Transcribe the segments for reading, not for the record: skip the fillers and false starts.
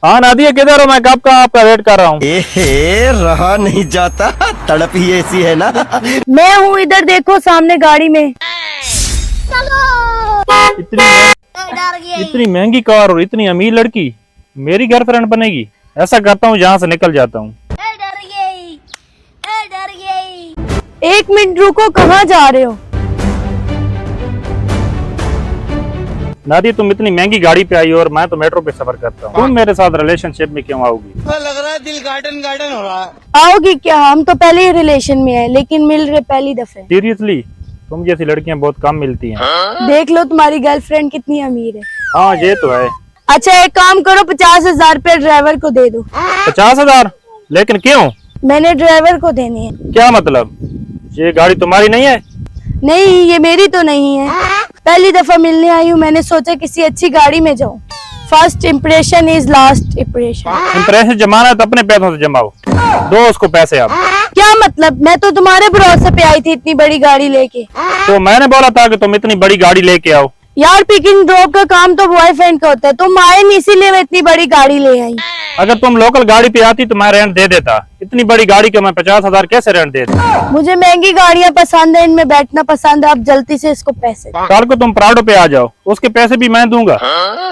हाँ नादिया, किधर हो? मैं कब का आपका वेट कर रहा हूँ। रहा नहीं जाता, तड़प ही ऐसी है ना। मैं हूँ इधर, देखो सामने गाड़ी में। इतनी महंगी कार और इतनी अमीर लड़की मेरी गर्लफ्रेंड बनेगी? ऐसा करता हूँ, यहाँ से निकल जाता हूँ। एक मिनट रुको, कहाँ जा रहे हो? नादिया, तुम इतनी महंगी गाड़ी पे आई हो और मैं तो मेट्रो पे सफर करता हूँ। तुम मेरे साथ रिलेशनशिप में क्यों आओगी? लग रहा है दिल गार्डन गार्डन हो रहा है। आओगी क्या? हम तो पहले ही रिलेशन में है, लेकिन मिल रहे पहली दफे। सीरियसली? तुम जैसी लड़कियाँ बहुत कम मिलती हैं। देख लो तुम्हारी गर्लफ्रेंड कितनी अमीर है। हाँ ये तो है। अच्छा एक काम करो, 50,000 रुपए ड्राइवर को दे दो। 50,000? लेकिन क्यों? मैंने ड्राइवर को देनी है। क्या मतलब? ये गाड़ी तुम्हारी नहीं है? नहीं, ये मेरी तो नहीं है। पहली दफा मिलने आई हूँ, मैंने सोचा किसी अच्छी गाड़ी में जाऊँ। First impression is last impression. Impression जमाना है तो अपने पैसों से जमाओ, दो उसको पैसे आप। क्या मतलब? मैं तो तुम्हारे भरोसे पे आई थी इतनी बड़ी गाड़ी लेके। तो मैंने बोला था कि तुम इतनी बड़ी गाड़ी लेके आओ। यार पिकिंग ड्रॉप का काम तो बॉयफ्रेंड का होता है, तुम आए नहीं इसीलिए मैं इतनी बड़ी गाड़ी ले आई। अगर तुम लोकल गाड़ी पे आती तो मैं रेंट दे देता। इतनी बड़ी गाड़ी का मैं 50,000 कैसे रेंट दे दूं? मुझे महंगी गाड़ियाँ पसंद है, इनमें बैठना पसंद है। अब जल्दी से इसको पैसे। कल को तुम प्राडो पे आ जाओ, उसके पैसे भी मैं दूंगा।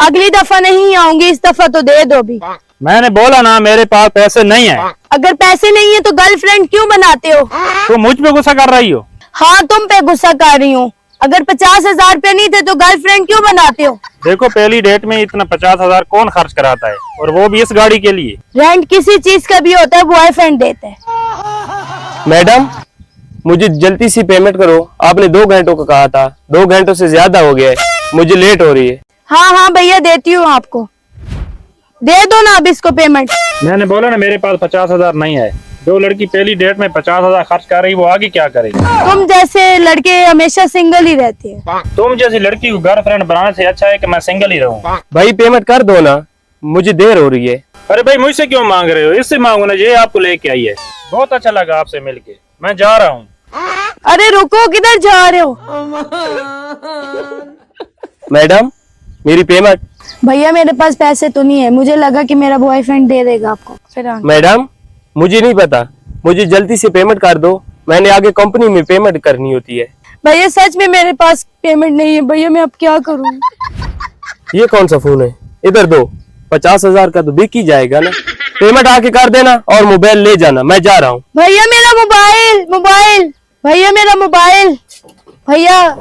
अगली दफा नहीं आऊंगी, इस दफा तो दे दो भी। मैंने बोला ना मेरे पास पैसे नहीं है। अगर पैसे नहीं है तो गर्लफ्रेंड क्यों बनाते हो? तो मुझ पे गुस्सा कर रही हो? हाँ तुम पे गुस्सा कर रही हूँ। अगर 50,000 रुपए नहीं थे तो गर्लफ्रेंड क्यों बनाते हो? देखो, पहली डेट में इतना 50,000 कौन खर्च कराता है, और वो भी इस गाड़ी के लिए। रेंट किसी चीज का भी होता है, बॉयफ्रेंड देता है। मैडम, मुझे जल्दी सी पेमेंट करो। आपने 2 घंटों का कहा था, 2 घंटों से ज्यादा हो गया है, मुझे लेट हो रही है। हाँ हाँ भैया, देती हूँ आपको। दे दो ना अब इसको पेमेंट। मैंने बोला ना मेरे पास 50,000 नहीं है। जो लड़की पहली डेट में 50,000 खर्च कर रही वो आगे क्या करेगी? तुम जैसे लड़के हमेशा सिंगल ही रहते हैं। तुम जैसी लड़की को गर्लफ्रेंड बनाने से अच्छा है कि मैं सिंगल ही रहूं। भाई पेमेंट कर दो ना, मुझे देर हो रही है। अरे भाई, मुझसे क्यों मांग रहे हो? इससे मांगो ना, ये आपको लेके आई है। बहुत अच्छा लगा आपसे मिलके, मैं जा रहा हूँ। अरे रुको, किधर जा रहे हो? मैडम, मेरी पेमेंट। भैया मेरे पास पैसे तो नहीं है, मुझे लगा कि मेरा बॉयफ्रेंड दे देगा आपको। फिर मैडम, मुझे नहीं पता, मुझे जल्दी से पेमेंट कर दो। मैंने आगे कंपनी में पेमेंट करनी होती है। भैया सच में मेरे पास पेमेंट नहीं है। भैया मैं अब क्या करूँ? ये कौन सा फोन है? इधर दो, 50,000 का तो बिक ही जाएगा ना। पेमेंट आके कर देना और मोबाइल ले जाना, मैं जा रहा हूँ। भैया मेरा मोबाइल, मोबाइल भैया मेरा मोबाइल, भैया।